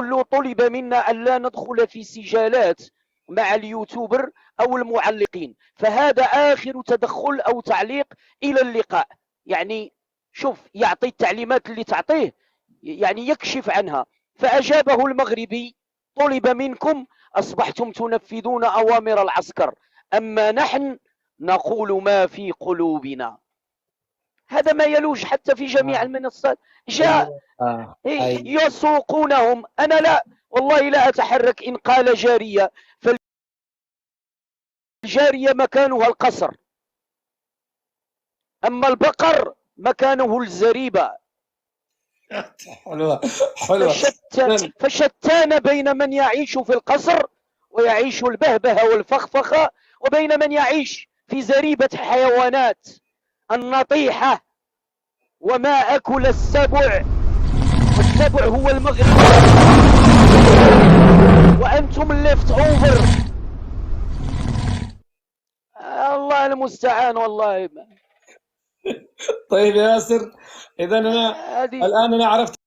يقول له طلب منا أن لا ندخل في سجالات مع اليوتيوبر أو المعلقين، فهذا آخر تدخل أو تعليق، إلى اللقاء. يعني شوف، يعطي التعليمات اللي تعطيه، يعني يكشف عنها. فأجابه المغربي: طلب منكم، أصبحتم تنفذون أوامر العسكر، أما نحن نقول ما في قلوبنا. هذا ما يلوج حتى في جميع المنصات. جاء ايوه. ايوه. يسوقونهم. أنا لا، والله لا أتحرك إن قال جارية، فالجارية مكانها القصر، أما البقر مكانه الزريبة. حلوه حلوه. فشتان بين من يعيش في القصر ويعيش البهبهة والفخفخة، وبين من يعيش في زريبة حيوانات النطيحة. وما أكل السبع، والسبع هو المغرب، وأنتم الليفت أوفر. الله المستعان والله. طيب يا ياسر، اذا انا هذه الان انا عرفت